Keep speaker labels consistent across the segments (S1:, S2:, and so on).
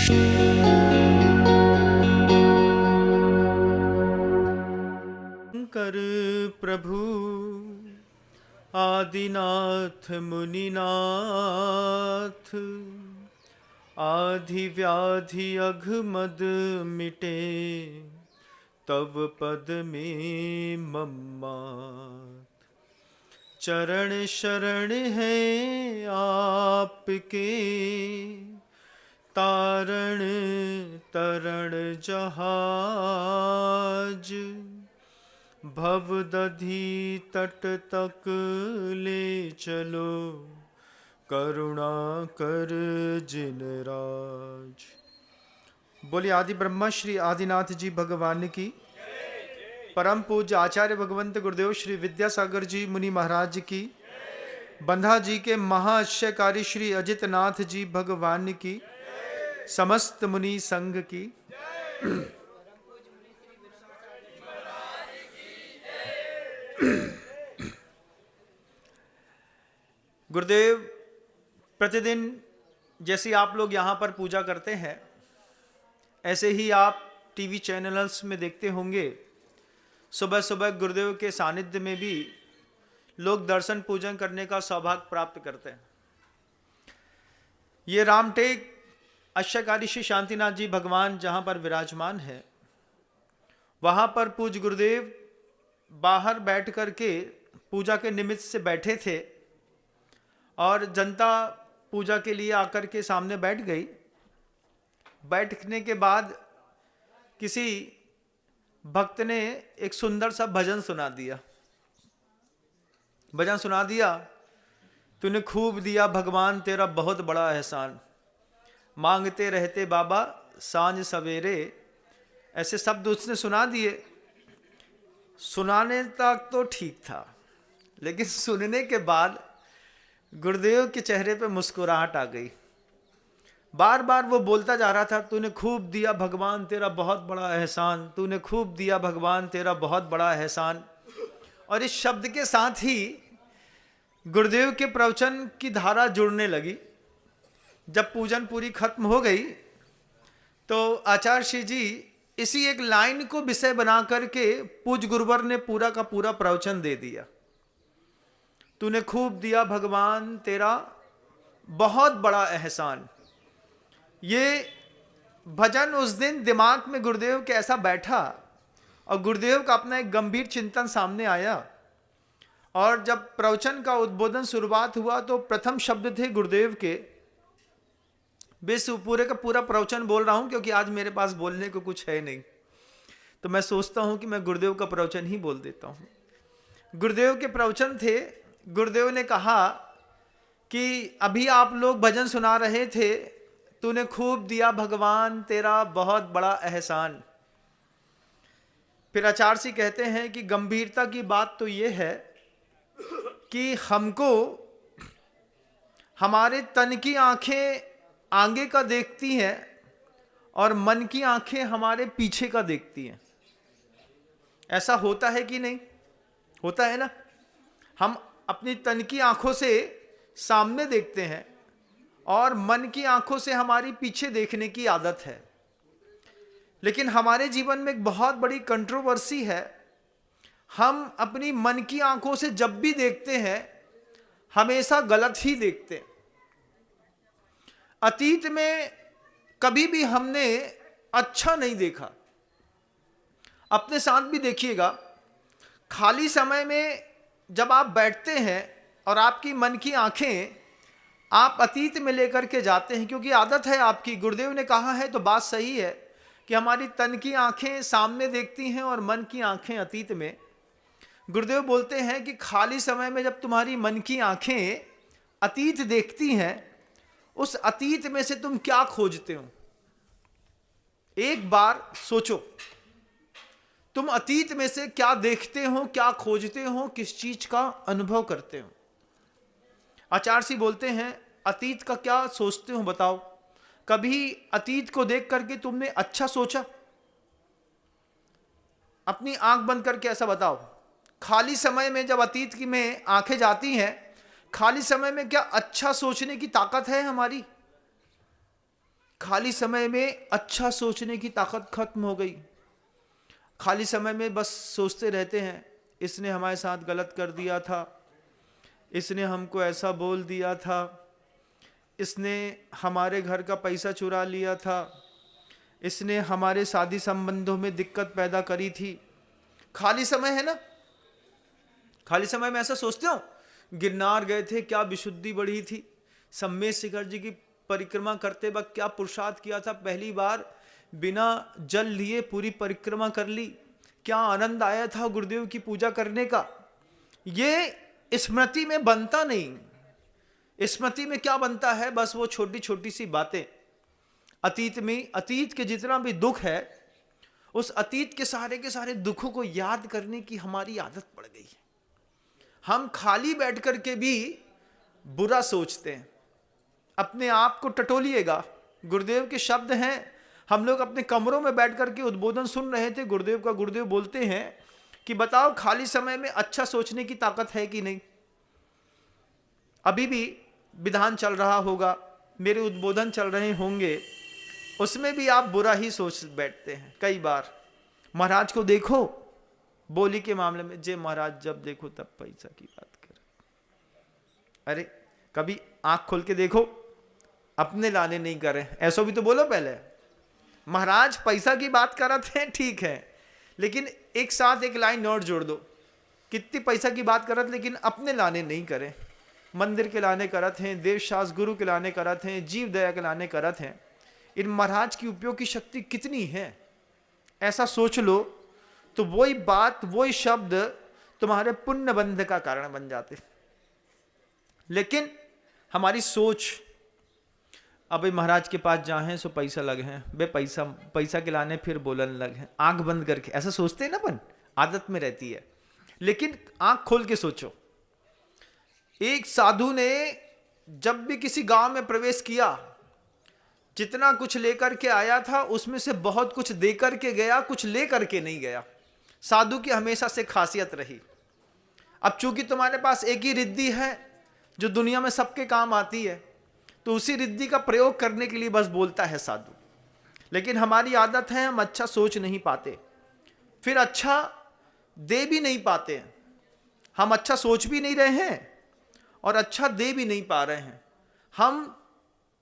S1: शंकर प्रभु आदिनाथ मुनिनाथ, आधि व्याधि अघमद मिटे, तव पद में मम्मात। चरण शरण है आपके, तारण तरण जहाज, भव दधी तट तक ले चलो, करुणा कर जिन राज। बोलिए आदि ब्रह्मा श्री आदिनाथ जी भगवान की, परम पूज्य आचार्य भगवंत गुरुदेव श्री विद्यासागर जी मुनि महाराज की, बंधा जी के महाआश्चर्यकारी श्री अजित नाथ जी भगवान की, समस्त मुनि संघ की। गुरुदेव प्रतिदिन जैसे आप लोग यहाँ पर पूजा करते हैं, ऐसे ही आप टीवी चैनल्स में देखते होंगे, सुबह सुबह गुरुदेव के सानिध्य में भी लोग दर्शन पूजन करने का सौभाग्य प्राप्त करते हैं। ये रामटेक आश्चर्यकारी श्री शांतिनाथ जी भगवान जहाँ पर विराजमान है, वहाँ पर पूज्य गुरुदेव बाहर बैठ करके पूजा के निमित्त से बैठे थे और जनता पूजा के लिए आकर के सामने बैठ गई। बैठने के बाद किसी भक्त ने एक सुंदर सा भजन सुना दिया। भजन सुना दिया, तूने खूब दिया भगवान तेरा बहुत बड़ा एहसान, मांगते रहते बाबा सांझ सवेरे। ऐसे शब्द उसने सुना दिए। सुनाने तक तो ठीक था, लेकिन सुनने के बाद गुरुदेव के चेहरे पे मुस्कुराहट आ गई। बार बार वो बोलता जा रहा था, तूने खूब दिया भगवान तेरा बहुत बड़ा एहसान, तूने खूब दिया भगवान तेरा बहुत बड़ा एहसान। और इस शब्द के साथ ही गुरुदेव के प्रवचन की धारा जुड़ने लगी। जब पूजन पूरी खत्म हो गई तो आचार्य श्री जी इसी एक लाइन को विषय बना करके पूज्य गुरुवर ने पूरा का पूरा प्रवचन दे दिया। तूने खूब दिया भगवान तेरा बहुत बड़ा एहसान। ये भजन उस दिन दिमाग में गुरुदेव के ऐसा बैठा और गुरुदेव का अपना एक गंभीर चिंतन सामने आया। और जब प्रवचन का उद्बोधन शुरुआत हुआ तो प्रथम शब्द थे गुरुदेव के। बेस पूरे का पूरा प्रवचन बोल रहा हूं क्योंकि आज मेरे पास बोलने को कुछ है नहीं, तो मैं सोचता हूं कि मैं गुरुदेव का प्रवचन ही बोल देता हूं। गुरुदेव के प्रवचन थे। गुरुदेव ने कहा कि अभी आप लोग भजन सुना रहे थे, तूने खूब दिया भगवान तेरा बहुत बड़ा एहसान। फिर आचार्य जी कहते हैं कि गंभीरता की बात तो ये है कि हमको हमारे तन की आंखें आगे का देखती हैं और मन की आंखें हमारे पीछे का देखती हैं। ऐसा होता है कि नहीं? होता है ना। हम अपनी तन की आंखों से सामने देखते हैं और मन की आंखों से हमारी पीछे देखने की आदत है। लेकिन हमारे जीवन में एक बहुत बड़ी कंट्रोवर्सी है। हम अपनी मन की आंखों से जब भी देखते हैं हमेशा गलत ही देखते हैं। अतीत में कभी भी हमने अच्छा नहीं देखा। अपने साथ भी देखिएगा, खाली समय में जब आप बैठते हैं और आपकी मन की आंखें आप अतीत में लेकर के जाते हैं, क्योंकि आदत है आपकी। गुरुदेव ने कहा है तो बात सही है कि हमारी तन की आंखें सामने देखती हैं और मन की आंखें अतीत में। गुरुदेव बोलते हैं कि खाली समय में जब तुम्हारी मन की आंखें अतीत देखती हैं, उस अतीत में से तुम क्या खोजते हो? एक बार सोचो, तुम अतीत में से क्या देखते हो, क्या खोजते हो, किस चीज का अनुभव करते हो? आचार्य जी बोलते हैं, अतीत का क्या सोचते हो बताओ? कभी अतीत को देख करके तुमने अच्छा सोचा? अपनी आंख बंद करके ऐसा बताओ। खाली समय में जब अतीत की में आंखें जाती हैं, खाली समय में क्या अच्छा सोचने की ताकत है हमारी? खाली समय में अच्छा सोचने की ताकत खत्म हो गई। खाली समय में बस सोचते रहते हैं, इसने हमारे साथ गलत कर दिया था, इसने हमको ऐसा बोल दिया था, इसने हमारे घर का पैसा चुरा लिया था, इसने हमारे शादी संबंधों में दिक्कत पैदा करी थी। खाली समय है ना, खाली समय में ऐसा सोचते हो। गिरनार गए थे, क्या विशुद्धि बढ़ी थी। सम्मेद शिखर जी की परिक्रमा करते वक्त क्या पुरुषार्थ किया था, पहली बार बिना जल लिए पूरी परिक्रमा कर ली। क्या आनंद आया था गुरुदेव की पूजा करने का। ये स्मृति में बनता नहीं। स्मृति में क्या बनता है, बस वो छोटी छोटी सी बातें। अतीत में, अतीत के जितना भी दुख है, उस अतीत के सारे दुखों को याद करने की हमारी आदत पड़ गई है। हम खाली बैठ करके भी बुरा सोचते हैं। अपने आप को टटोलिएगा। गुरुदेव के शब्द हैं। हम लोग अपने कमरों में बैठ करके उद्बोधन सुन रहे थे गुरुदेव का। गुरुदेव बोलते हैं कि बताओ खाली समय में अच्छा सोचने की ताकत है कि नहीं। अभी भी विधान चल रहा होगा, मेरे उद्बोधन चल रहे होंगे, उसमें भी आप बुरा ही सोच बैठते हैं कई बार। महाराज को देखो, बोली के मामले में, जय महाराज जब देखो तब पैसा की बात कर। अरे कभी आंख खोल के देखो, अपने लाने नहीं करे, ऐसा भी तो बोलो पहले। महाराज पैसा की बात करते हैं, ठीक है, लेकिन एक साथ एक लाइन नोट जोड़ दो। कितनी पैसा की बात करत, लेकिन अपने लाने नहीं करे। मंदिर के लाने करत हैं, देव शास्त्र गुरु के लाने करत हैं, जीव दया के लाने करत हैं। इन महाराज की उपयोग की शक्ति कितनी है, ऐसा सोच लो तो वही बात, वही शब्द तुम्हारे पुण्य बंध का कारण बन जाते। लेकिन हमारी सोच, अब महाराज के पास जाए सो पैसा लगे हैं, बे पैसा के लाने फिर बोलन लगे हैं, आंख बंद करके ऐसा सोचते हैं ना, अपन आदत में रहती है। लेकिन आंख खोल के सोचो। एक साधु ने जब भी किसी गांव में प्रवेश किया, जितना कुछ लेकर के आया था उसमें से बहुत कुछ देकर के गया, कुछ लेकर के नहीं गया। साधु की हमेशा से खासियत रही। अब चूंकि तुम्हारे पास एक ही रिद्धि है जो दुनिया में सबके काम आती है, तो उसी रिद्धि का प्रयोग करने के लिए बस बोलता है साधु। लेकिन हमारी आदत है, हम अच्छा सोच नहीं पाते, फिर अच्छा दे भी नहीं पाते। हम अच्छा सोच भी नहीं रहे हैं और अच्छा दे भी नहीं पा रहे हैं। हम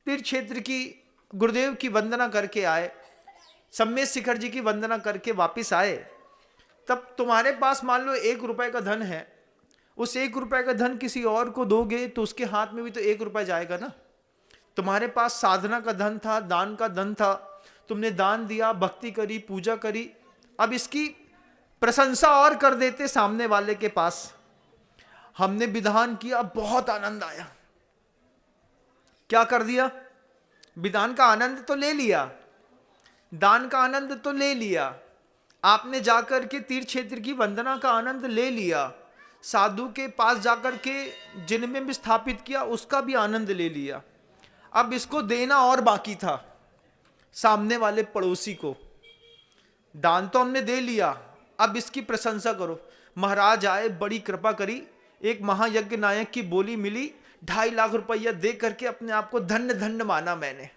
S1: तीर्थ क्षेत्र की गुरुदेव की वंदना करके आए, सम्मेद शिखर जी की वंदना करके वापिस आए, तब तुम्हारे पास मान लो 1 रुपए का धन है। उस 1 रुपए का धन किसी और को दोगे तो उसके हाथ में भी तो 1 रुपया जाएगा ना। तुम्हारे पास साधना का धन था, दान का धन था, तुमने दान दिया, भक्ति करी, पूजा करी। अब इसकी प्रशंसा और कर देते सामने वाले के पास। हमने विधान किया, बहुत आनंद आया। क्या कर दिया? विधान का आनंद तो ले लिया, दान का आनंद तो ले लिया, आपने जाकर के तीर्थ क्षेत्र की वंदना का आनंद ले लिया, साधु के पास जाकर के जिनमें भी स्थापित किया उसका भी आनंद ले लिया। अब इसको देना और बाकी था सामने वाले पड़ोसी को। दान तो हमने दे लिया, अब इसकी प्रशंसा करो। महाराज आए, बड़ी कृपा करी, एक महायज्ञ नायक की बोली मिली, 2.5 लाख रुपया दे करके अपने आप को धन्य धन्य माना मैंने।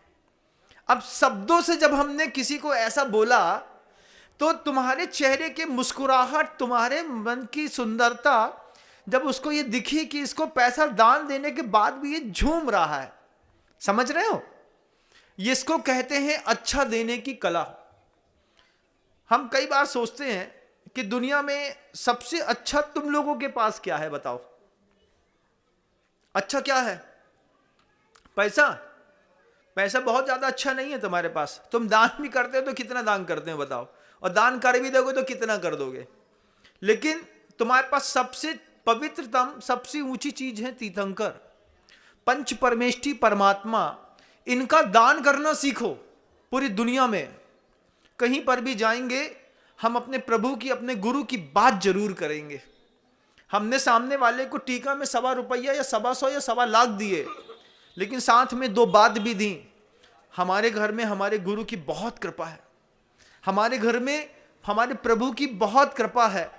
S1: अब शब्दों से जब हमने किसी को ऐसा बोला तो तुम्हारे चेहरे के मुस्कुराहट, तुम्हारे मन की सुंदरता, जब उसको ये दिखी कि इसको पैसा दान देने के बाद भी ये झूम रहा है, समझ रहे हो? ये इसको कहते हैं अच्छा देने की कला। हम कई बार सोचते हैं कि दुनिया में सबसे अच्छा तुम लोगों के पास क्या है, बताओ? अच्छा क्या है? पैसा? पैसा बहुत ज्यादा अच्छा नहीं है तुम्हारे पास। तुम दान भी करते हो तो कितना दान करते हो बताओ, और दान कर भी दोगे तो कितना कर दोगे। लेकिन तुम्हारे पास सबसे पवित्रतम, सबसे ऊंची चीज है तीर्थंकर, पंच परमेष्ठी परमात्मा। इनका दान करना सीखो। पूरी दुनिया में कहीं पर भी जाएंगे, हम अपने प्रभु की, अपने गुरु की बात जरूर करेंगे। हमने सामने वाले को टीका में 1.25 रुपया या 1.25 या 1.25 लाख दिए, लेकिन साथ में 2 बात भी दी। हमारे घर में हमारे गुरु की बहुत कृपा है, हमारे घर में हमारे प्रभु की बहुत कृपा है।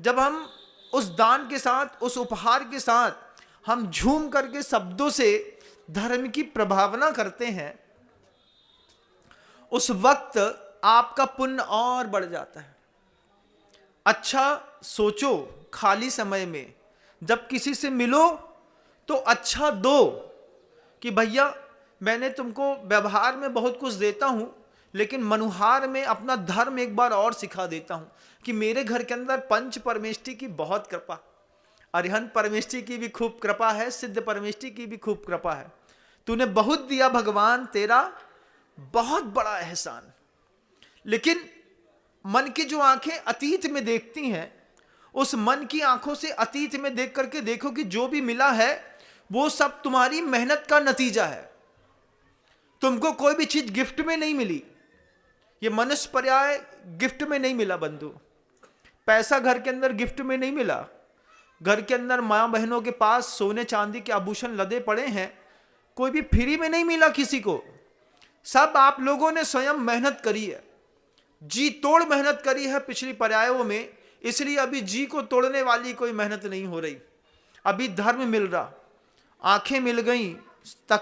S1: जब हम उस दान के साथ, उस उपहार के साथ हम झूम करके शब्दों से धर्म की प्रभावना करते हैं, उस वक्त आपका पुण्य और बढ़ जाता है। अच्छा सोचो, खाली समय में जब किसी से मिलो तो अच्छा दो, कि भैया मैंने तुमको व्यवहार में बहुत कुछ देता हूं, लेकिन मनुहार में अपना धर्म एक बार और सिखा देता हूं, कि मेरे घर के अंदर पंच परमेष्टि की बहुत कृपा, अरिहंत परमेष्टि की भी खूब कृपा है, सिद्ध परमेष्टि की भी खूब कृपा है। तूने बहुत दिया भगवान, तेरा बहुत बड़ा एहसान। लेकिन मन की जो आंखें अतीत में देखती हैं, उस मन की आंखों से अतीत में देख करके देखो कि जो भी मिला है वो सब तुम्हारी मेहनत का नतीजा है। तुमको कोई भी चीज गिफ्ट में नहीं मिली, ये मनुष्य पर्याय गिफ्ट में नहीं मिला बंधु। पैसा घर के अंदर गिफ्ट में नहीं मिला। घर के अंदर मां बहनों के पास सोने चांदी के आभूषण लदे पड़े हैं, कोई भी फ्री में नहीं मिला किसी को। सब आप लोगों ने स्वयं मेहनत करी है, जी तोड़ मेहनत करी है पिछली पर्यायों में, इसलिए अभी जी को तोड़ने वाली कोई मेहनत नहीं हो रही। अभी धर्म मिल रहा, आंखें मिल गई,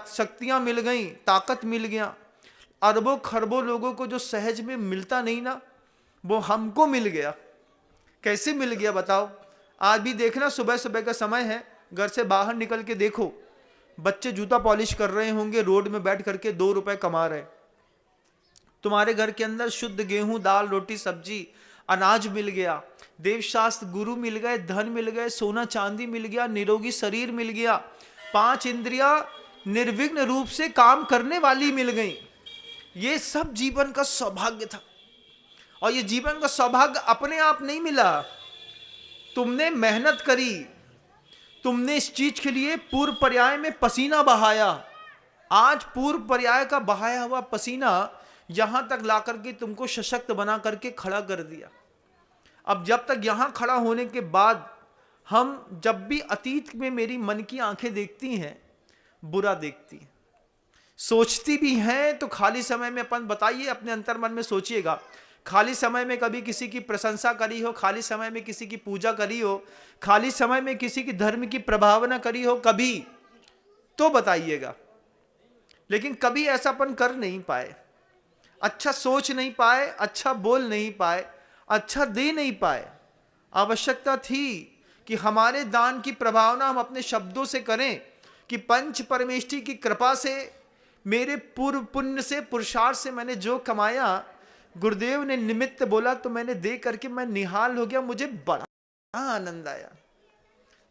S1: शक्तियां मिल गई, ताकत मिल गया। अरबों खरबों लोगों को जो सहज में मिलता नहीं ना, वो हमको मिल गया। कैसे मिल गया बताओ? आज भी देखना, सुबह सुबह का समय है, घर से बाहर निकल के देखो, बच्चे जूता पॉलिश कर रहे होंगे, रोड में बैठ करके 2 रुपए कमा रहे। तुम्हारे घर के अंदर शुद्ध गेहूं दाल रोटी सब्जी अनाज मिल गया, देवशास्त्र गुरु मिल गए, धन मिल गए, सोना चांदी मिल गया, निरोगी शरीर मिल गया, 5 इंद्रियां निर्विघ्न रूप से काम करने वाली मिल गई। ये सब जीवन का सौभाग्य था। और ये जीवन का सौभाग्य अपने आप नहीं मिला, तुमने मेहनत करी, तुमने इस चीज के लिए पूर्व पर्याय में पसीना बहाया। आज पूर्व पर्याय का बहाया हुआ पसीना यहां तक ला करके तुमको सशक्त बना करके खड़ा कर दिया। अब जब तक यहां खड़ा होने के बाद हम जब भी अतीत में मेरी मन की आंखें देखती हैं, बुरा देखती हैं, सोचती भी हैं, तो खाली समय में अपन बताइए अपने अंतर मन में सोचिएगा, खाली समय में कभी किसी की प्रशंसा करी हो, खाली समय में किसी की पूजा करी हो, खाली समय में किसी की धर्म की प्रभावना करी हो कभी, तो बताइएगा। लेकिन कभी ऐसा अपन कर नहीं पाए, अच्छा सोच नहीं पाए, अच्छा बोल नहीं पाए, अच्छा दे नहीं पाए। आवश्यकता थी कि हमारे दान की प्रभावना हम अपने शब्दों से करें, कि पंच परमेष्टि की कृपा से, मेरे पूर्व पुण्य से, पुरुषार्थ से मैंने जो कमाया, गुरुदेव ने निमित्त बोला तो मैंने दे करके मैं निहाल हो गया, मुझे बड़ा आनंद आया।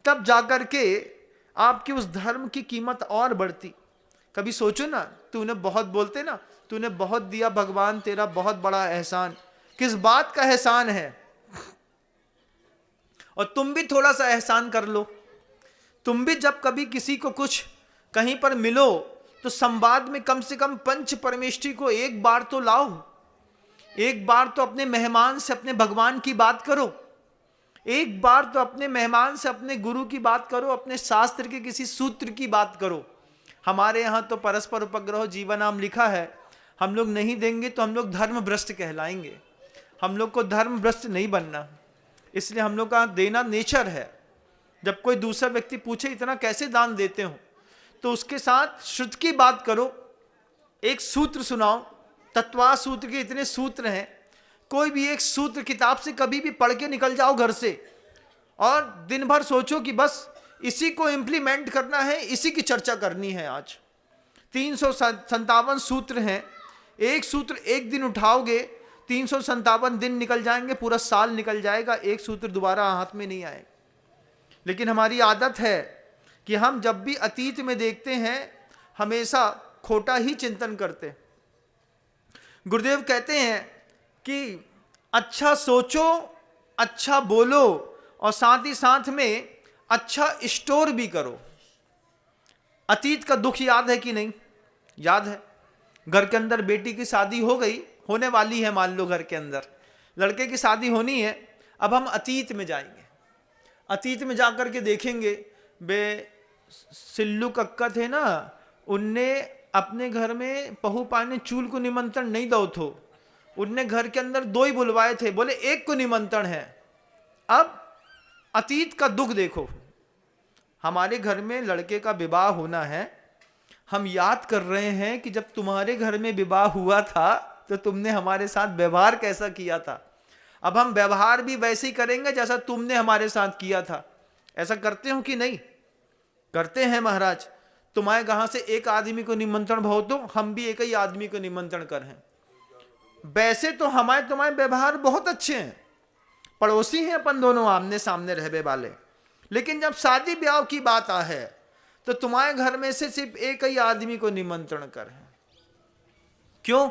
S1: तब जाकर के आपकी उस धर्म की कीमत और बढ़ती। कभी सोचो ना, तूने बहुत, बोलते ना, तूने बहुत दिया भगवान, तेरा बहुत बड़ा एहसान। किस बात का एहसान है? और तुम भी थोड़ा सा एहसान कर लो। तुम भी जब कभी किसी को कुछ कहीं पर मिलो तो संवाद में कम से कम पंच परमेष्टि को एक बार तो लाओ, एक बार तो अपने मेहमान से अपने भगवान की बात करो, एक बार तो अपने मेहमान से अपने गुरु की बात करो, अपने शास्त्र के किसी सूत्र की बात करो। हमारे यहाँ तो परस्पर उपग्रह जीवनाम लिखा है, हम लोग नहीं देंगे तो हम लोग धर्म भ्रष्ट कहलाएंगे। हम लोग को धर्म भ्रष्ट नहीं बनना, इसलिए हम लोग का देना नेचर है। जब कोई दूसरा व्यक्ति पूछे इतना कैसे दान देते हो, तो उसके साथ शुद्ध की बात करो, एक सूत्र सुनाओ। तत्वा सूत्र के इतने सूत्र हैं, कोई भी एक सूत्र किताब से कभी भी पढ़ के निकल जाओ घर से, और दिन भर सोचो कि बस इसी को इंप्लीमेंट करना है, इसी की चर्चा करनी है। आज 357 सूत्र हैं, एक सूत्र एक दिन उठाओगे 357 दिन निकल जाएंगे, पूरा साल निकल जाएगा, एक सूत्र दोबारा हाथ में नहीं आए। लेकिन हमारी आदत है कि हम जब भी अतीत में देखते हैं हमेशा खोटा ही चिंतन करते। गुरुदेव कहते हैं कि अच्छा सोचो, अच्छा बोलो, और साथ ही साथ में अच्छा स्टोर भी करो। अतीत का दुख याद है कि नहीं? याद है। घर के अंदर बेटी की शादी हो गई, होने वाली है, मान लो घर के अंदर लड़के की शादी होनी है। अब हम अतीत में जाएंगे, अतीत में जाकर के देखेंगे, बे सिल्लू कक्का थे ना, उनने अपने घर में पहू पाने चूल को निमंत्रण नहीं दो थो, उनने घर के अंदर 2 ही बुलवाए थे, बोले 1 को निमंत्रण है। अब अतीत का दुख देखो, हमारे घर में लड़के का विवाह होना है, हम याद कर रहे हैं कि जब तुम्हारे घर में विवाह हुआ था तो तुमने हमारे साथ व्यवहार कैसा किया था। अब हम व्यवहार भी वैसे ही करेंगे जैसा तुमने हमारे साथ किया था। ऐसा करते हो कि नहीं? करते हैं महाराज। तुम्हारे कहां से एक आदमी को निमंत्रण भाव, तो हम भी एक ही आदमी को निमंत्रण कर हैं। वैसे तो हमारे तुम्हारे व्यवहार बहुत अच्छे हैं, पड़ोसी हैं अपन दोनों, आमने सामने रहने वाले, लेकिन जब शादी ब्याह की बात आ है तो तुम्हारे घर में से सिर्फ एक ही आदमी को निमंत्रण कर है। क्यों?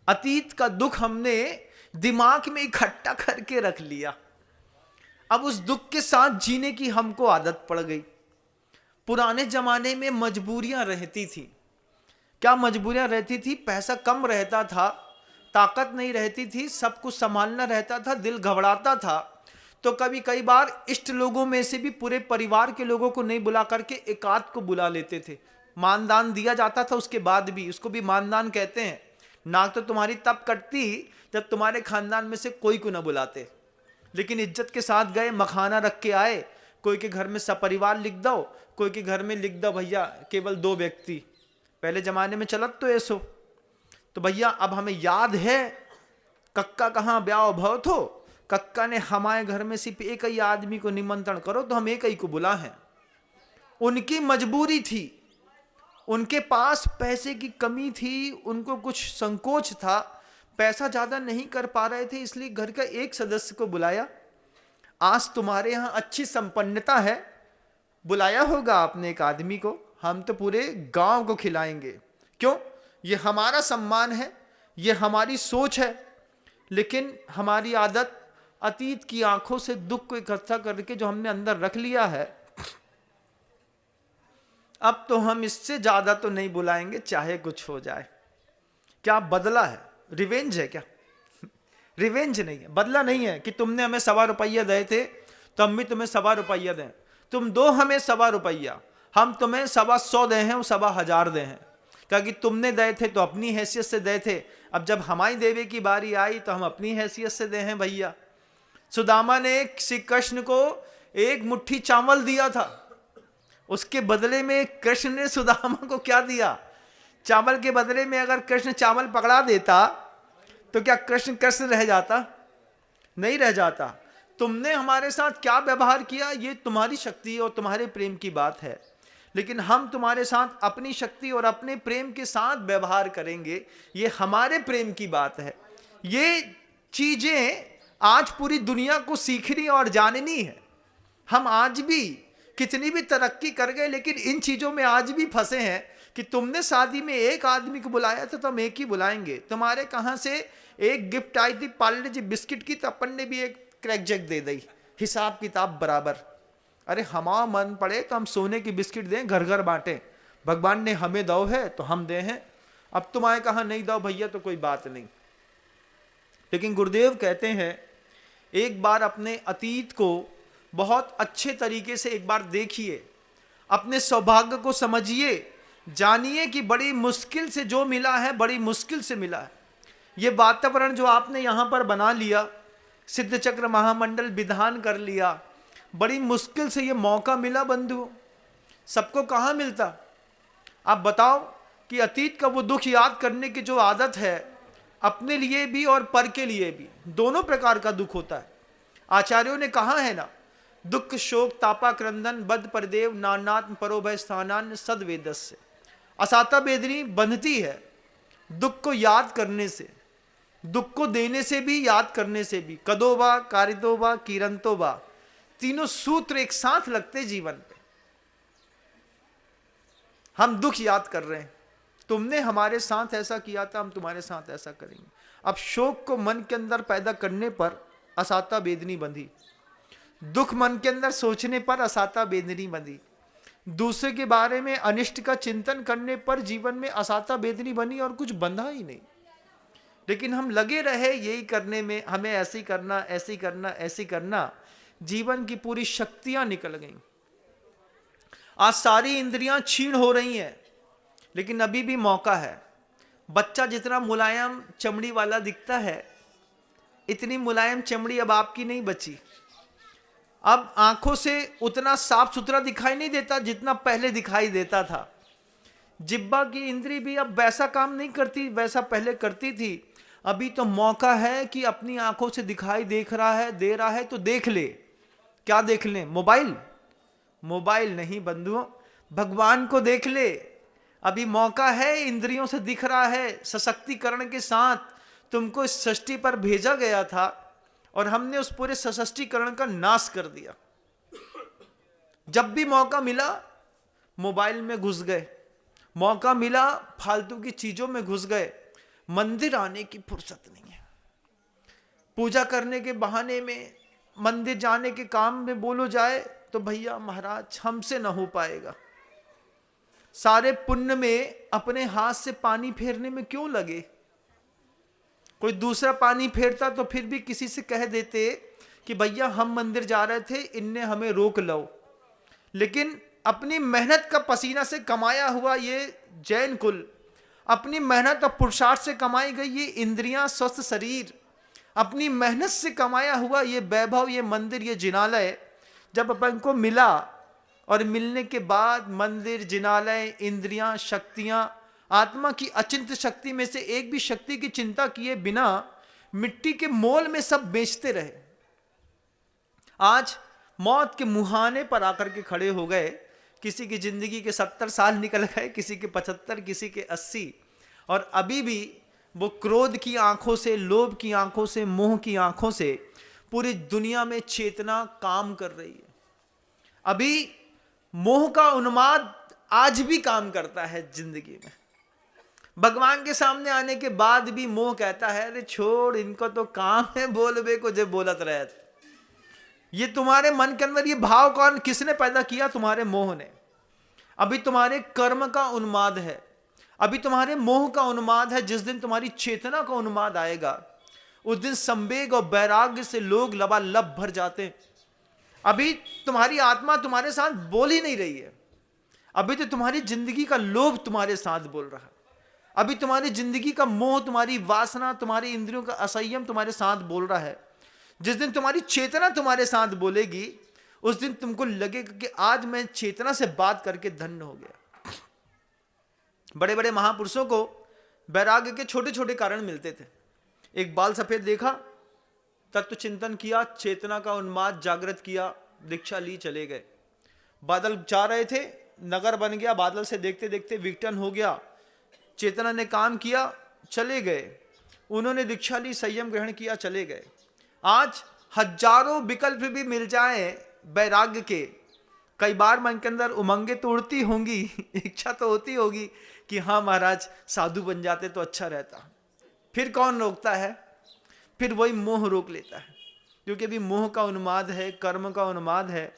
S1: अतीत का दुख हमने दिमाग में इकट्ठा करके रख लिया। अब उस दुख के साथ जीने की हमको आदत पड़ गई। पुराने जमाने में मजबूरियां रहती थी। क्या मजबूरियां रहती थी? पैसा कम रहता था, ताकत नहीं रहती थी, सब कुछ संभालना रहता था, दिल घबराता था, तो कभी कई बार इष्ट लोगों में से भी पूरे परिवार के लोगों को नहीं बुला करके एकाध को बुला लेते थे। मानदान दिया जाता था उसके बाद भी, उसको भी मानदान कहते हैं। नाक तो तुम्हारी तब कटती जब तुम्हारे खानदान में से कोई को ना बुलाते, लेकिन इज्जत के साथ गए, मखाना रख के आए। कोई के घर में सपरिवार लिख दो, कोई के घर में लिख दो भैया केवल 2 व्यक्ति। पहले जमाने में चलत तो ऐसो। तो भैया अब हमें याद है कक्का कहाँ ब्याह भव थो, कक्का ने हमारे घर में सिर्फ एक ही आदमी को निमंत्रण करो तो हम एक ही को बुला हैं। उनकी मजबूरी थी, उनके पास पैसे की कमी थी, उनको कुछ संकोच था, पैसा ज्यादा नहीं कर पा रहे थे, इसलिए घर का एक सदस्य को बुलाया। आज तुम्हारे यहां अच्छी संपन्नता है, बुलाया होगा आपने एक आदमी को, हम तो पूरे गांव को खिलाएंगे। क्यों? ये हमारा सम्मान है, ये हमारी सोच है। लेकिन हमारी आदत अतीत की आंखों से दुख को इकट्ठा करके जो हमने अंदर रख लिया है, अब तो हम इससे ज्यादा तो नहीं बुलाएंगे चाहे कुछ हो जाए। क्या बदला है? रिवेंज है क्या? रिवेंज नहीं है, बदला नहीं है कि तुमने हमें ₹1.25 दिए थे तो हम भी तुम्हें ₹1.25 दें, तुम दो हमें ₹1.25, हम तुम्हें 125 दे हैं और 1000 दे हैं। क्योंकि तुमने दे थे तो अपनी हैसियत से दे थे, अब जब हमारी देवे की बारी आई तो हम अपनी हैसियत से दे हैं भैया। सुदामा ने श्री कृष्ण को एक मुट्ठी चावल दिया था, उसके बदले में कृष्ण ने सुदामा को क्या दिया? चावल के बदले में अगर कृष्ण चावल पकड़ा देता तो क्या कृष्ण कृष्ण रह जाता? नहीं रह जाता। तुमने हमारे साथ क्या व्यवहार किया ये तुम्हारी शक्ति और तुम्हारे प्रेम की बात है, लेकिन हम तुम्हारे साथ अपनी शक्ति और अपने प्रेम के साथ व्यवहार करेंगे, ये हमारे प्रेम की बात है। ये चीजें आज पूरी दुनिया को सीखनी और जाननी है। हम आज भी कितनी भी तरक्की कर गए, लेकिन इन चीजों में आज भी फंसे हैं कि तुमने शादी में एक आदमी को बुलाया था तो हम एक ही बुलाएंगे। तुम्हारे कहां से एक गिफ्ट आई थी पार्ले जी बिस्किट की, तो अपन ने भी एक क्रैक जैक दे दी, हिसाब किताब बराबर। अरे हमारा मन पड़े तो हम सोने की बिस्किट दें, घर घर बांटे। भगवान ने हमें दो है तो हम दे हैं, अब तुम्हारे कहा नहीं दो भैया तो कोई बात नहीं। लेकिन गुरुदेव कहते हैं एक बार अपने अतीत को बहुत अच्छे तरीके से एक बार देखिए, अपने सौभाग्य को समझिए, जानिए कि बड़ी मुश्किल से जो मिला है, बड़ी मुश्किल से मिला है। ये वातावरण जो आपने यहां पर बना लिया, सिद्ध चक्र महामंडल विधान कर लिया, बड़ी मुश्किल से ये मौका मिला बंधु। सबको कहाँ मिलता? आप बताओ कि अतीत का वो दुख याद करने की जो आदत है, अपने लिए भी और पर के लिए भी, दोनों प्रकार का दुख होता है। आचार्यों ने कहा है ना, दुख शोक तापा क्रंदन बद परदेव नानात्म परोभय स्थानान सदवेदस्य। असाता बेदनी बंधती है दुख को याद करने से, दुख को देने से भी, याद करने से भी। कदोबा कारिदोबा किरंतोबा, तीनों सूत्र एक साथ लगते जीवन पे। हम दुख याद कर रहे हैं, तुमने हमारे साथ ऐसा किया था, हम तुम्हारे साथ ऐसा करेंगे। अब शोक को मन के अंदर पैदा करने पर असाता बेदनी बंधी, दुख मन के अंदर सोचने पर असाता बेदनी बंधी, दूसरे के बारे में अनिष्ट का चिंतन करने पर जीवन में असाता बेदनी बनी और कुछ बंधा ही नहीं। लेकिन हम लगे रहे यही करने में, हमें ऐसे करना, ऐसे करना, ऐसे करना, जीवन की पूरी शक्तियां निकल गई। आज सारी इंद्रियां क्षीण हो रही हैं, लेकिन अभी भी मौका है। बच्चा जितना मुलायम चमड़ी वाला दिखता है, इतनी मुलायम चमड़ी अब आपकी नहीं बची। अब आंखों से उतना साफ सुथरा दिखाई नहीं देता जितना पहले दिखाई देता था। जिब्बा की इंद्री भी अब वैसा काम नहीं करती वैसा पहले करती थी। अभी तो मौका है कि अपनी आंखों से दिखाई दे रहा है तो देख ले। क्या देख ले? मोबाइल? मोबाइल नहीं बंधुओं, भगवान को देख ले। अभी मौका है, इंद्रियों से दिख रहा है। सशक्तिकरण के साथ तुमको इस सृष्टि पर भेजा गया था और हमने उस पूरे सशक्तिकरण का नाश कर दिया। जब भी मौका मिला मोबाइल में घुस गए, मौका मिला फालतू की चीजों में घुस गए। मंदिर आने की फुर्सत नहीं है। पूजा करने के बहाने में, मंदिर जाने के काम में बोलो जाए तो भैया महाराज हमसे ना हो पाएगा। सारे पुण्य में अपने हाथ से पानी फेरने में क्यों लगे? कोई दूसरा पानी फेरता तो फिर भी किसी से कह देते कि भैया हम मंदिर जा रहे थे, इनने हमें रोक लो। लेकिन अपनी मेहनत का पसीना से कमाया हुआ ये जैन कुल, अपनी मेहनत और पुरुषार्थ से कमाई गई ये इंद्रियां, स्वस्थ शरीर, अपनी मेहनत से कमाया हुआ ये वैभव, ये मंदिर, ये जिनालय जब अपन को मिला और मिलने के बाद मंदिर, जिनालय, इंद्रियां, शक्तियां, आत्मा की अचिंत्य शक्ति में से एक भी शक्ति की चिंता किए बिना मिट्टी के मोल में सब बेचते रहे। आज मौत के मुहाने पर आकर के खड़े हो गए। किसी की जिंदगी के 70 साल निकल गए, किसी के 75, किसी के 80, और अभी भी वो क्रोध की आंखों से, लोभ की आंखों से, मोह की आंखों से पूरी दुनिया में चेतना काम कर रही है। अभी मोह का उन्माद आज भी काम करता है जिंदगी में। भगवान के सामने आने के बाद भी मोह कहता है अरे छोड़, इनको तो काम है बोलबे को जे बोलत रहे। ये तुम्हारे मन के अंदर ये भाव कौन, किसने पैदा किया? तुम्हारे मोह ने। अभी तुम्हारे कर्म का उन्माद है, अभी तुम्हारे मोह का उन्माद है। जिस दिन तुम्हारी चेतना का उन्माद आएगा उस दिन संवेग और वैराग्य से लोग लबालब भर जाते हैं। अभी तुम्हारी आत्मा तुम्हारे साथ बोल ही नहीं रही है। अभी तो तुम्हारी जिंदगी का लोभ तुम्हारे साथ बोल रहा है। अभी तुम्हारी जिंदगी का मोह, तुम्हारी वासना, तुम्हारी इंद्रियों का असंयम तुम्हारे साथ बोल रहा है। जिस दिन तुम्हारी चेतना तुम्हारे साथ बोलेगी उस दिन तुमको लगेगा कि आज मैं चेतना से बात करके धन्य हो गया। बड़े बड़े महापुरुषों को वैराग्य के छोटे छोटे कारण मिलते थे। एक बाल सफेद देखा, तत्व चिंतन किया, चेतना का उन्माद जागृत किया, दीक्षा ली, चले गए। बादल जा रहे थे, नगर बन गया, बादल से देखते देखते विघटन हो गया, चेतना ने काम किया, चले गए। उन्होंने दीक्षा ली, संयम ग्रहण किया, चले गए। आज हजारों विकल्प भी मिल जाए वैराग्य के, कई बार मन के अंदर उमंगे तो उड़ती होंगी, इच्छा तो होती होगी कि हाँ महाराज साधु बन जाते तो अच्छा रहता। फिर कौन रोकता है? फिर वही मोह रोक लेता है, क्योंकि अभी मोह का उन्माद है, कर्म का उन्माद है।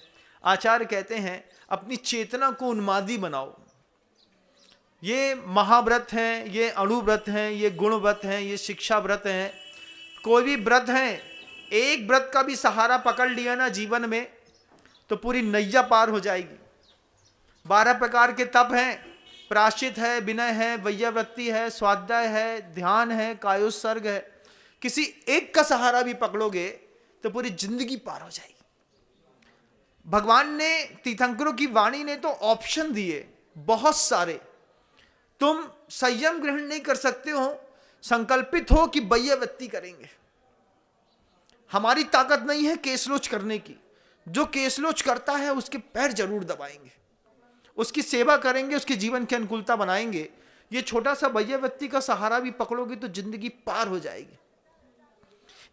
S1: आचार्य कहते हैं अपनी चेतना को उन्मादी बनाओ। ये महाव्रत हैं, ये अणुव्रत हैं, ये गुण व्रत हैं, ये शिक्षा व्रत हैं, कोई भी व्रत हैं, एक व्रत का भी सहारा पकड़ लिया ना जीवन में तो पूरी नैया पार हो जाएगी। 12 प्रकार के तप हैं, प्रायश्चित है, विनय है, वैयावृत्ति है, स्वाध्याय है, ध्यान है, कायोत्सर्ग है। किसी एक का सहारा भी पकड़ोगे तो पूरी जिंदगी पार हो जाएगी। भगवान ने, तीर्थंकरों की वाणी ने तो ऑप्शन दिए बहुत सारे। तुम संयम ग्रहण नहीं कर सकते हो, संकल्पित हो कि वैयावृत्ति करेंगे। हमारी ताकत नहीं है केसलोच करने की। जो केसलोच करता है उसके पैर जरूर दबाएंगे, उसकी सेवा करेंगे, उसके जीवन की अनुकूलता बनाएंगे। ये छोटा सा वैयावृत्ति का सहारा भी पकड़ोगे तो जिंदगी पार हो जाएगी।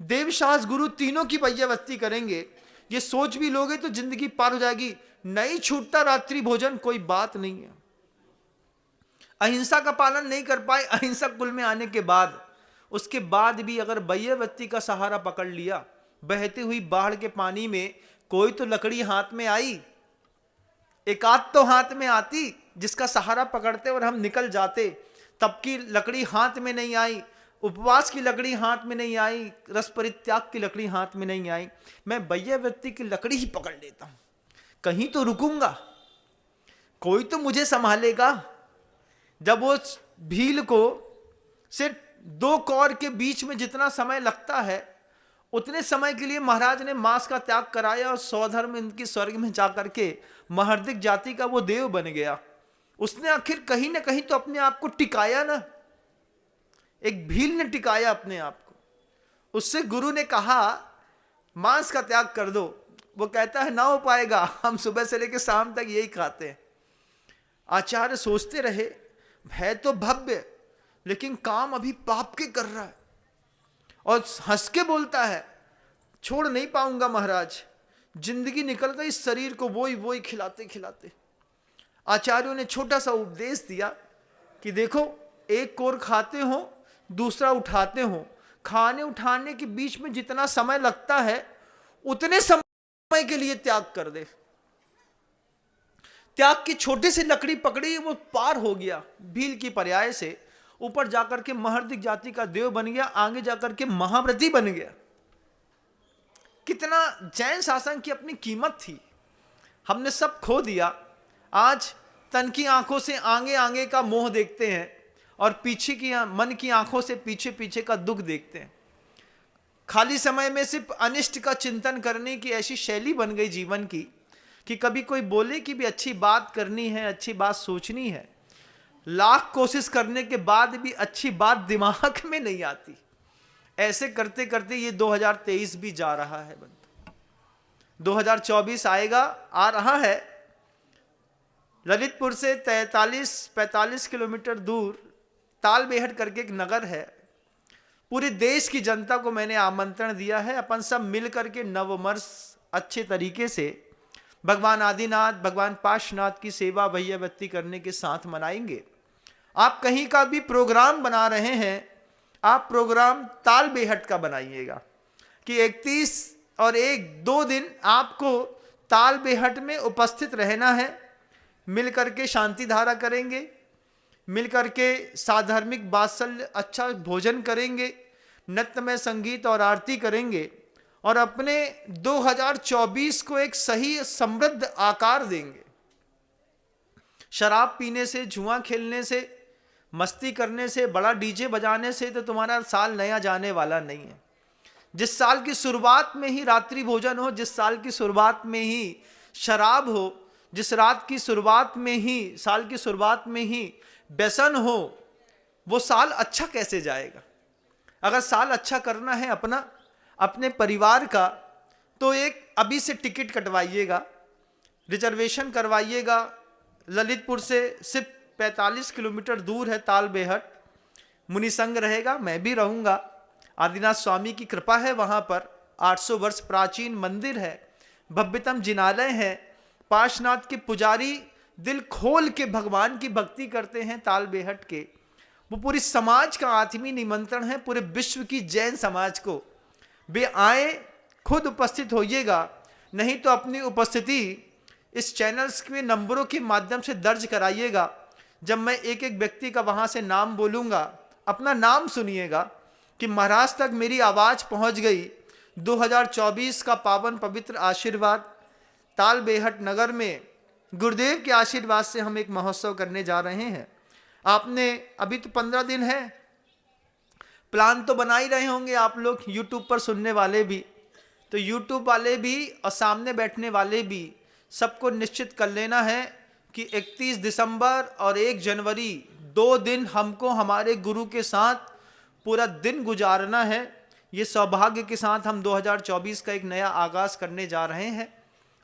S1: देवशास्त्र गुरु तीनों की वैयावृत्ति करेंगे, ये सोच भी लोगे तो जिंदगी पार हो जाएगी। नहीं छूटता रात्रि भोजन, कोई बात नहीं है। अहिंसा का पालन नहीं कर पाए अहिंसक कुल में आने के बाद, उसके बाद भी अगर वैयावृत्ति का सहारा पकड़ लिया, बहती हुई बाढ़ के पानी में कोई तो लकड़ी हाथ में आई, एक आध तो हाथ में आती जिसका सहारा पकड़ते और हम निकल जाते। तब की लकड़ी हाथ में नहीं आई, उपवास की लकड़ी हाथ में नहीं आई, रस परित्याग की लकड़ी हाथ में नहीं आई। मैं वैयावृत्ति की लकड़ी ही पकड़ लेता हूं, कहीं तो रुकूंगा, कोई तो मुझे संभालेगा। जब वो भील को सिर्फ 2 कौर के बीच में जितना समय लगता है, उतने समय के लिए महाराज ने मांस का त्याग कराया और स्वधर्म इनकी स्वर्ग में जाकर के महर्दिक जाति का वो देव बन गया। उसने आखिर कहीं ना कहीं तो अपने आप को टिकाया ना, एक भील ने टिकाया अपने आप को। उससे गुरु ने कहा मांस का त्याग कर दो, वो कहता है ना हो पाएगा, हम सुबह से लेकर शाम तक यही खाते हैं। आचार्य सोचते रहे, है तो भव्य लेकिन काम अभी पाप के कर रहा है, और हंस के बोलता है छोड़ नहीं पाऊंगा महाराज, जिंदगी निकल गई इस शरीर को वही वही खिलाते खिलाते। आचार्यों ने छोटा सा उपदेश दिया कि देखो, एक कोर खाते हो दूसरा उठाते हो, खाने उठाने के बीच में जितना समय लगता है उतने समय के लिए त्याग कर दे। त्याग की छोटी सी लकड़ी पकड़ी, वो पार हो गया, भील की पर्याय से ऊपर जाकर के महर्दिक जाति का देव बन गया, आगे जाकर के महाव्रती बन गया। कितना जैन शासन की अपनी कीमत थी, हमने सब खो दिया। आज तन की आंखों से आगे आगे का मोह देखते हैं और पीछे की मन की आंखों से पीछे पीछे का दुख देखते हैं। खाली समय में सिर्फ अनिष्ट का चिंतन करने की ऐसी शैली बन गई जीवन की कि कभी कोई बोले कि भी अच्छी बात करनी है, अच्छी बात सोचनी है, लाख कोशिश करने के बाद भी अच्छी बात दिमाग में नहीं आती। ऐसे करते करते ये 2023 भी जा रहा है बंधु, 2024 आएगा, आ रहा है। ललितपुर से 45 किलोमीटर दूर तालबेहट करके एक नगर है। पूरे देश की जनता को मैंने आमंत्रण दिया है, अपन सब मिल करके नववर्ष अच्छे तरीके से भगवान आदिनाथ, भगवान पार्श्वनाथ की सेवा भैयावत्ती करने के साथ मनाएंगे। आप कहीं का भी प्रोग्राम बना रहे हैं, आप प्रोग्राम तालबेहट का बनाइएगा कि 31 और 1-2 दिन आपको तालबेहट में उपस्थित रहना है। मिल करके शांति धारा करेंगे, मिल करके साधार्मिक वात्सल्य अच्छा भोजन करेंगे, नृत्यमय संगीत और आरती करेंगे और अपने 2024 को एक सही समृद्ध आकार देंगे। शराब पीने से, जुआ खेलने से, मस्ती करने से, बड़ा डीजे बजाने से तो तुम्हारा साल नया जाने वाला नहीं है। जिस साल की शुरुआत में ही रात्रि भोजन हो, जिस साल की शुरुआत में ही शराब हो, जिस रात की शुरुआत में ही, साल की शुरुआत में ही व्यसन हो, वो साल अच्छा कैसे जाएगा। अगर साल अच्छा करना है अपना, अपने परिवार का, तो एक अभी से टिकट कटवाइएगा, रिजर्वेशन करवाइएगा। ललितपुर से सिर्फ 45 किलोमीटर दूर है तालबेहट। मुनि संघ रहेगा, मैं भी रहूंगा। आदिनाथ स्वामी की कृपा है वहां पर। 800 वर्ष प्राचीन मंदिर है, भव्यतम जिनालय है। पार्श्वनाथ के पुजारी दिल खोल के भगवान की भक्ति करते हैं तालबेहट के। वो पूरी समाज का आत्मीय निमंत्रण है, पूरे विश्व की जैन समाज को। वे आए, खुद उपस्थित होइएगा, नहीं तो अपनी उपस्थिति इस चैनल्स के नंबरों के माध्यम से दर्ज कराइएगा। जब मैं एक एक व्यक्ति का वहां से नाम बोलूंगा, अपना नाम सुनिएगा कि महाराष्ट्र तक मेरी आवाज पहुंच गई। 2024 का पावन पवित्र आशीर्वाद तालबेहट नगर में गुरुदेव के आशीर्वाद से हम एक महोत्सव करने जा रहे हैं। आपने अभी तो 15 दिन है, प्लान तो बना ही रहे होंगे आप लोग, यूट्यूब पर सुनने वाले भी, तो यूट्यूब वाले भी और सामने बैठने वाले भी, सबको निश्चित कर लेना है कि 31 दिसंबर और 1 जनवरी 2 दिन हमको हमारे गुरु के साथ पूरा दिन गुजारना है। ये सौभाग्य के साथ हम 2024 का एक नया आगाज करने जा रहे हैं।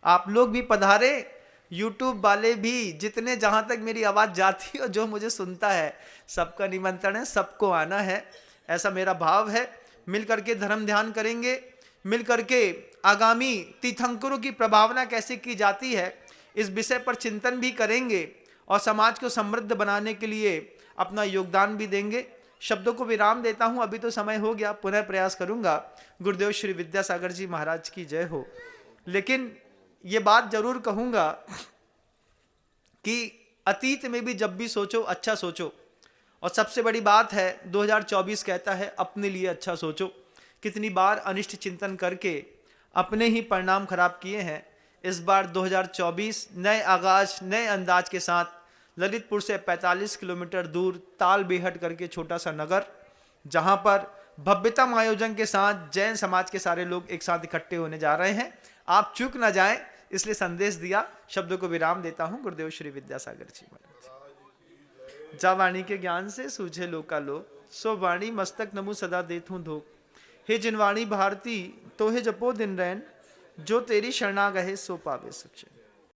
S1: आप लोग भी पधारे, यूट्यूब वाले भी, जितने जहां तक मेरी आवाज़ जाती है, जो मुझे सुनता है, सबका निमंत्रण है, सबको आना है, ऐसा मेरा भाव है। मिल करके धर्म ध्यान करेंगे, मिल करके आगामी तीर्थंकरों की प्रभावना कैसे की जाती है इस विषय पर चिंतन भी करेंगे और समाज को समृद्ध बनाने के लिए अपना योगदान भी देंगे। शब्दों को विराम देता हूं, अभी तो समय हो गया, पुनः प्रयास करूंगा। गुरुदेव श्री विद्यासागर जी महाराज की जय हो। लेकिन ये बात जरूर कहूंगा कि अतीत में भी जब भी सोचो अच्छा सोचो, और सबसे बड़ी बात है 2024 कहता है अपने लिए अच्छा सोचो। कितनी बार अनिष्ट चिंतन करके अपने ही परिणाम खराब किए हैं। इस बार 2024 नए आगाज, नए अंदाज के साथ ललितपुर से 45 किलोमीटर दूर तालबेहट करके छोटा सा नगर, जहां पर भव्यतम आयोजन के साथ जैन समाज के सारे लोग एक साथ इकट्ठे होने जा रहे हैं। आप चूक ना जाएं, इसलिए संदेश दिया। शब्दों को विराम देता हूं। गुरुदेव श्री विद्यासागर जी महाराज। जा वाणी के ज्ञान से सूझे लोका लो, सो वाणी मस्तक नमु सदा देथूं धो। हे जिनवाणी भारती तो हे जपो दिन रैन, जो तेरी शरणा गहे सो पावे सुख चैन।